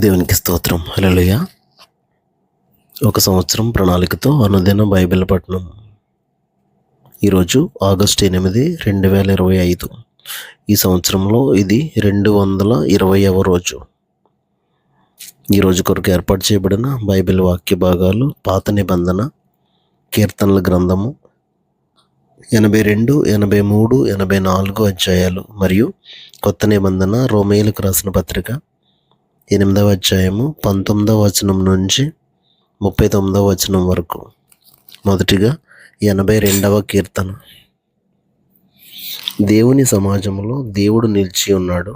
దేవునికి స్తోత్రం. హల్లెలూయా. ఒక సంవత్సరం ప్రణాళికతో అనుదిన బైబిల్ పఠనం. ఈరోజు ఆగస్టు 8, 2025. ఈ సంవత్సరంలో ఇది 220వ రోజు. ఈరోజు కొరకు ఏర్పాటు చేయబడిన బైబిల్ వాక్య భాగాలు పాత నిబంధన కీర్తనల గ్రంథము 82, 83, 84 అధ్యాయాలు మరియు కొత్త నిబంధన రోమేయులకు రాసిన పత్రిక 8వ అధ్యాయము 19వ వచనం నుంచి 39వ వచనం వరకు. మొదటిగా 82వ కీర్తన. దేవుని సమాజంలో దేవుడు నిలిచి ఉన్నాడు,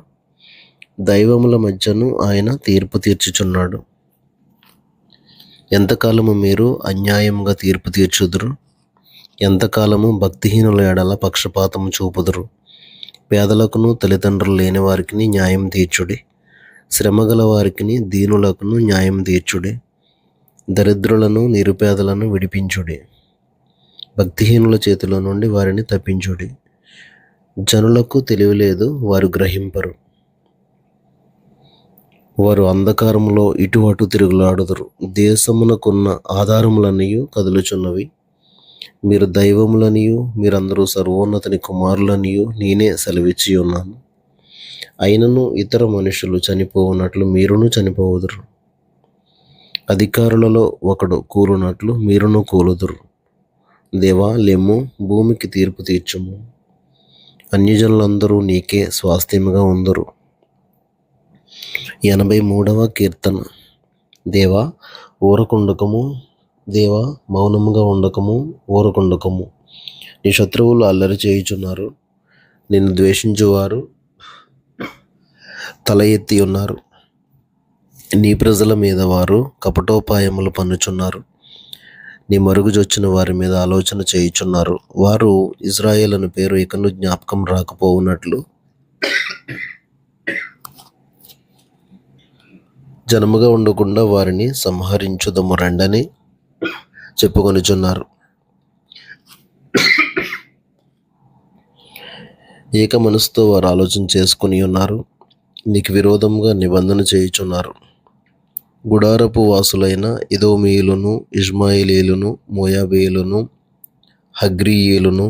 దైవముల మధ్యను ఆయన తీర్పు తీర్చుచున్నాడు. ఎంతకాలము మీరు అన్యాయంగా తీర్పు తీర్చుదురు? ఎంతకాలము భక్తిహీనుల ఎడల పక్షపాతము చూపుదురు? పేదలకును తల్లిదండ్రులు లేని వారికి న్యాయం తీర్చుడి, శ్రమగల వారికి దీనులకును న్యాయం తీర్చుడి, దరిద్రులను నిరుపేదలను విడిపించుడి, భక్తిహీనుల చేతిలో నుండి వారిని తప్పించుడి. జనులకు తెలివిలేదు, వారు గ్రహింపరు. వారు అంధకారములో ఇటు అటు తిరుగులాడుదురు. దేశమునకున్న ఆధారములన్నయూ కదులుచున్నవి. మీరు దైవములనియు మీరందరూ సర్వోన్నతుని కుమారులనియు నేనే సెలవిచ్చి ఉన్నాను. అయినను ఇతర మనుషులు చనిపోవునట్లు మీరును చనిపోవుదురు. అధికారులలో ఒకడు కూలునట్లు మీరును కూలుదురు. దేవా లెమ్ము, భూమికి తీర్పు తీర్చుము. అన్యజనులందరూ నీకే స్వాస్థ్యముగా ఉందరు. 83వ కీర్తన. దేవా ఊరకుండకము, దేవా మౌనముగా ఉండకము, ఊరకుండకము. నీ శత్రువులు అల్లరి చేయుచున్నారు, నిన్ను ద్వేషించువారు తల ఎత్తి ఉన్నారు. నీ ప్రజల మీద వారు కపటోపాయములు పన్నుచున్నారు, నీ మరుగుజొచ్చిన వారి మీద ఆలోచన చేయుచున్నారు. వారు ఇజ్రాయేలు పేరు ఇకను జ్ఞాపకం రాకపోవునట్లు జనముగా ఉండకుండా వారిని సంహరించుదము రండని చెప్పుకొనుచున్నారు. ఏక మనసుతో వారు ఆలోచన చేసుకుని ఉన్నారు, నీకు విరోధంగా నిబంధన చేయుచున్నారు. గుడారపు వాసులైన ఎదోమీయులను, ఇష్మాయేలీయులను, మోయాబీయులను, హగ్రీయులను,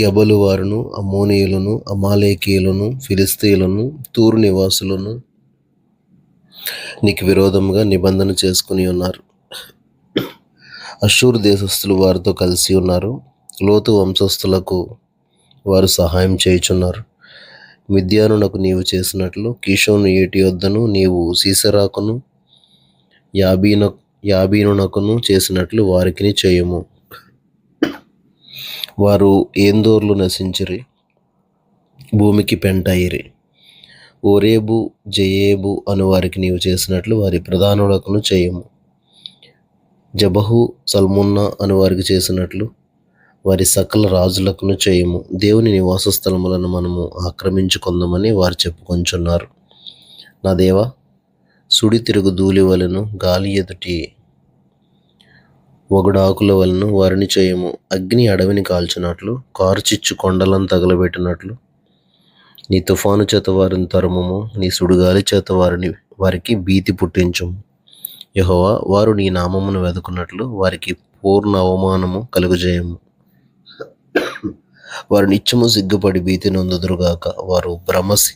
గెబలు వారును, అమ్మోనీయులను, అమాలేకీయులను, ఫిలిస్తీయులను, తూరు నివాసులను నీకు విరోధంగా నిబంధన చేసుకుని ఉన్నారు. అష్షూరు దేశస్థులు వారితో కలిసి ఉన్నారు. లోతు వంశస్థులకు వారు సహాయం చేయుచున్నారు. మిద్యానునకు నీవు చేసినట్లు కీషోను ఏటి యొద్దను నీవు సీసెరాకును యాబీనునకును చేసినట్లు వారికిని చేయుము. వారు ఏందోర్లు నశించిరి, భూమికి పెంట అయిరి. ఓరేబు, జయేబు అను వారికి నీవు చేసినట్లు వారి ప్రధానులకును చేయుము. జబహు, సల్మున్నా అను వారికి చేసినట్లు వారి సకల రాజులకును చేయుము. దేవుని నివాస స్థలములను మనము ఆక్రమించుకుందామని వారు చెప్పుకొంచున్నారు. నా దేవా, సుడి తిరుగు ధూళి వలెను, గాలి ఎదుటి ఒగడాకుల వలెను వారిని చేయము. అగ్ని అడవిని కాల్చినట్లు, కారుచిచ్చు కొండలను తగలబెట్టినట్లు నీ తుఫాను చేత వారిని తరుముము. నీ సుడిగాలి చేత వారికి భీతి పుట్టించుము. యెహోవా, వారు నీ నామమును వెదకున్నట్లు వారికి పూర్ణ అవమానము కలుగజేయము. వారు నిత్యము సిగ్గుపడి భీతి నొందుదురుగాక, వారు భ్రమసి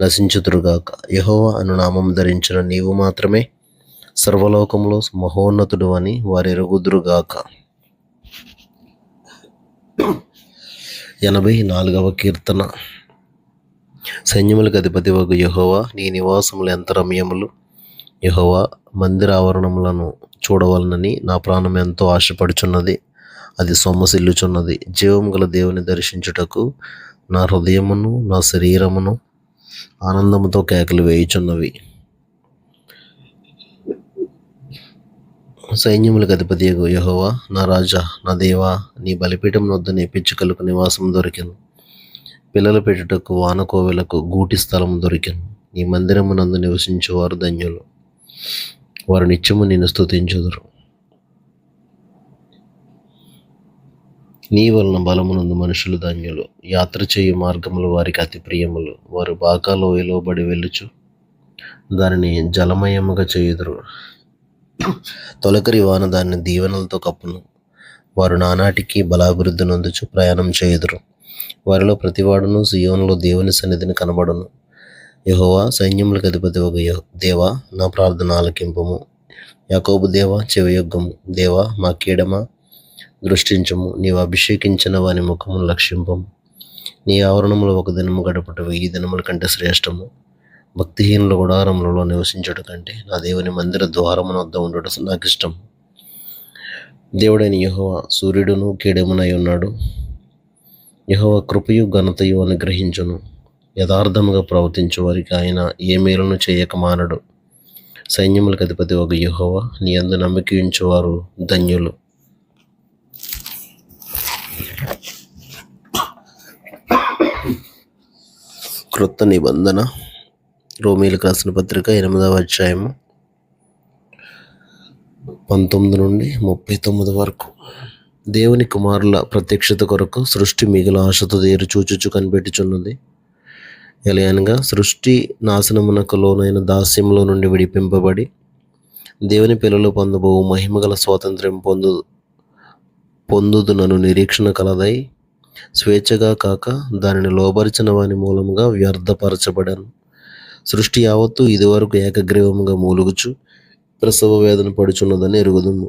నశించుదురుగాక. యెహోవా అను నామం ధరించిన నీవు మాత్రమే సర్వలోకంలో మహోన్నతుడు అని వారు ఎరుగుదురుగాక. 84వ కీర్తన. సైన్యములకు అధిపతి వగు యెహోవా, నీ నివాసములు ఎంత రమ్యములు. యెహోవా, మందిర ఆవరణములను చూడవలనని నా ప్రాణం ఎంతో ఆశపడుచున్నది, అది సొమ్మసిల్లుచున్నది. జీవము గల దేవుని దర్శించుటకు నా హృదయమును నా శరీరమును ఆనందముతో కేకలు వేయుచున్నవి. సైన్యములకు అధిపతి యెహోవా, నా రాజా, నా దేవా, నీ బలిపీఠం వద్ద నీ పిచ్చుకలకు నివాసం దొరికెను. పిల్లలు పెట్టుటకు వానకోవెలకు గూటి స్థలం దొరికెను. నీ మందిరమునందు నివసించువారు ధన్యులు, వారు నిత్యము నిన్ను స్తుతించుదురు. నీ వలన బలమునందు మనుషులు ధన్యులు. యాత్ర చేయు మార్గములు వారికి అతి ప్రియములు. వారు బాకా లోయలో బడి వెళ్ళుచు దానిని జలమయముగా చేయుదురు. తొలకరి వాన దానిని దీవెనలతో కప్పును. వారు నానాటికి బలాభివృద్ధి నొందుచు ప్రయాణం చేయుదురు. వారిలో ప్రతివాడును సియోనులో దేవుని సన్నిధిని కనబడును. యెహోవా సైన్యములకు అధిపతి ఒక దేవా, నా ప్రార్థన ఆలకింపుము. యాకోబు దేవా, చెవియొగ్గము. దేవా, మా కీడమా, దృష్టించుము. నీవు అభిషేకించిన వాని ముఖమును లక్షింపము. నీ ఆవరణములో ఒక దినము గడుపుట 1000 దినముల కంటే శ్రేష్టము. భక్తిహీనుల గుడారములలో నివసించుట కంటే నా దేవుని మందిర ద్వారమున వద్ద ఉండుట నాకు ఇష్టం. దేవుడైన యెహోవా సూర్యుడును కీడెమునై ఉన్నాడు. యెహోవా కృపయు ఘనతయు అనుగ్రహించును. యథార్థముగా ప్రవర్తించు వారికి ఆయన ఏ మేలును చేయక మానడు. సైన్యములకు అధిపతి ఒక యెహోవా, నీ యందు నమ్మిక ఉంచువారు ధన్యులు. క్రొత్త నిబంధన రోమీయులకు రాసిన పత్రిక 8వ అధ్యాయము 19 నుండి 39 వరకు. దేవుని కుమారుల ప్రత్యక్షత కొరకు సృష్టి మిగుల ఆశతో దేరు చూచుచు కనిపెట్టుచున్నది. ఎలయనగా సృష్టి నాశనమునకు లోనైన దాస్యంలో నుండి విడిపింపబడి దేవుని పిల్లలు పొందబో మహిమగల స్వాతంత్ర్యం పొందుదునను నిరీక్షణ కలదై స్వేచ్ఛగా కాక దానిని లోబరిచిన వాని మూలముగా వ్యర్థపరచబడాను. సృష్టి యావత్తు ఇదివరకు ఏకగ్రీవముగా మూలుగుచు ప్రసవ వేదన పడుచున్నదని ఎరుగుదుము.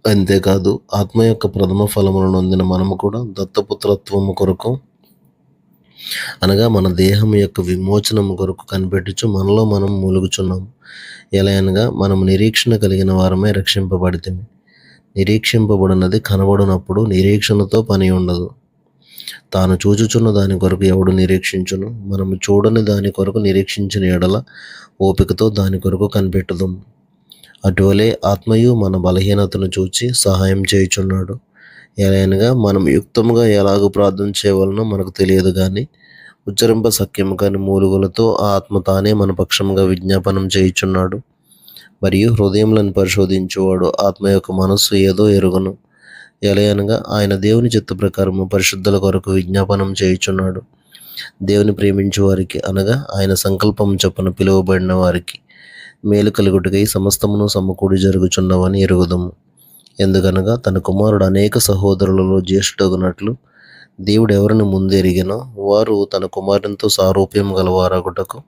అంతేకాదు ఆత్మ యొక్క ప్రథమ ఫలములను నొందిన మనము కూడా దత్తపుత్రత్వము కొరకు అనగా మన దేహం యొక్క విమోచనము కొరకు కనిపెట్టుచు మనలో మనం మూలుగుచున్నాము. ఎలా అనగా మనము నిరీక్షణ కలిగిన వారమై రక్షింపబడితిమి. నిరీక్షింపబడినది కనబడినప్పుడు నిరీక్షణతో పని ఉండదు. తాను చూచుచున్న దాని కొరకు ఎవడు నిరీక్షించును? మనము చూడని దాని కొరకు నిరీక్షించిన ఎడల ఓపికతో దాని కొరకు కనిపెట్టుదాం. అటువలే ఆత్మయు మన బలహీనతను చూచి సహాయం చేయుచున్నాడు. ఎలాగనగా మనం యుక్తముగా ఎలాగూ ప్రార్థన చేయవలనో మనకు తెలియదు కానీ ఉచ్చరింప సఖ్యము కాని మూలుగులతో ఆ ఆత్మ తానే మన పక్షముగా విజ్ఞాపనం చేయుచున్నాడు. మరియు హృదయములను పరిశోధించువాడు ఆత్మ యొక్క మనస్సు ఏదో ఎరుగును. ఎలయనగా ఆయన దేవుని చిత్త ప్రకారము పరిశుద్ధుల కొరకు విజ్ఞాపనం చేయుచున్నాడు. దేవుని ప్రేమించు వారికి అనగా ఆయన సంకల్పం చొప్పున పిలువబడిన వారికి మేలు కలుగుటకై సమస్తమును సమకూడి జరుగుచున్నవని ఎరుగుదము. ఎందుకనగా తన కుమారుడు అనేక సహోదరులలో జ్యేష్ఠుడగునట్లు దేవుడు ఎవరిని ముందు ఎరిగినో వారు తన కుమారునితో సారూప్యం గలవారగుటకు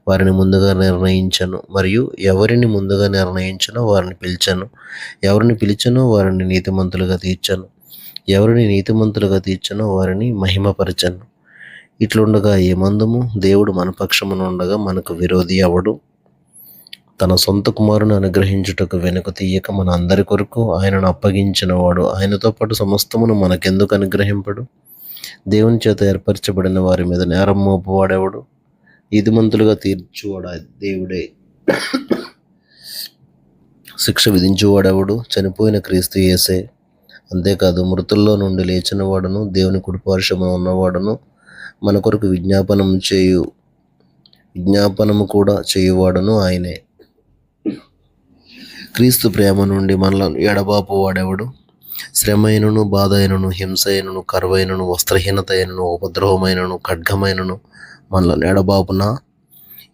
వారిని ముందుగా నిర్ణయించను. మరియు ఎవరిని ముందుగా నిర్ణయించనో వారిని పిలిచాను. ఎవరిని పిలిచానో వారిని నీతిమంతులుగా తీర్చాను. ఎవరిని నీతిమంతులుగా తీర్చానో వారిని మహిమపరచను. ఇట్లుండగా ఏమందుము? దేవుడు మన పక్షమున ఉండగా మనకు విరోధి ఎవడు? తన సొంత కుమారుని అనుగ్రహించుటకు వెనుక తీయక మన అందరి కొరకు ఆయనను అప్పగించిన వాడు ఆయనతో పాటు సమస్తమును మనకెందుకు అనుగ్రహింపడు? దేవుని చేత ఏర్పరచబడిన వారి మీద నేరం మోపువాడెవడు? నీతిమంతులుగా తీర్చువాడా దేవుడే. శిక్ష విధించువాడెవడు? చనిపోయిన క్రీస్తు యేసే. అంతేకాదు మృతుల్లో నుండి లేచిన వాడును దేవుని కుడిపార్శ్వమున ఉన్నవాడును మన కొరకు విజ్ఞాపనము కూడా చేయువాడును ఆయనే. క్రీస్తు ప్రేమ నుండి మనలను ఎడబాపు వాడెవడు? శ్రమ అయినను, బాధ అయినను, హింస అయినను, కరువైనను, వస్త్రహీనత అయినను, ఉపద్రవమైనను, ఖడ్గమైనను మనలను ఎడబాపున.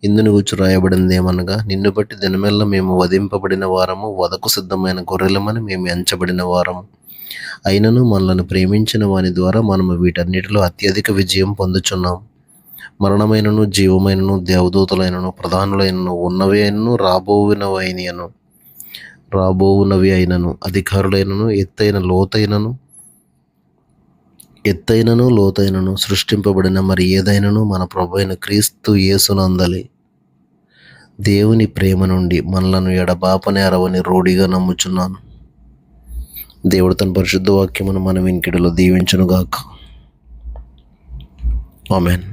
ఇందుని గురించి రాయబడింది ఏమనగా, నిన్ను బట్టి దినమెల్ల మేము వధింపబడిన వారము, వధకు సిద్ధమైన గొర్రెలమని మేము ఎంచబడిన వారము. అయినను మనలను ప్రేమించిన వాని ద్వారా మనము వీటన్నిటిలో అత్యధిక విజయం పొందుచున్నాం. మరణమైనను, జీవమైనను, దేవదూతలైనను, ప్రధానులైనను, ఉన్నవి అయినను, రాబోవునవి అయినను, అధికారులైనను, ఎత్తైనను లోతైనను సృష్టింపబడిన మరి ఏదైనను మన ప్రభువైన క్రీస్తు యేసునందలి దేవుని ప్రేమ నుండి మనలను ఎడబాపనేరవని రూఢిగా నమ్ముచున్నాను. దేవుడు తన పరిశుద్ధ వాక్యమును మన వినికిడిలో దీవించునుగాక. ఆమేన్.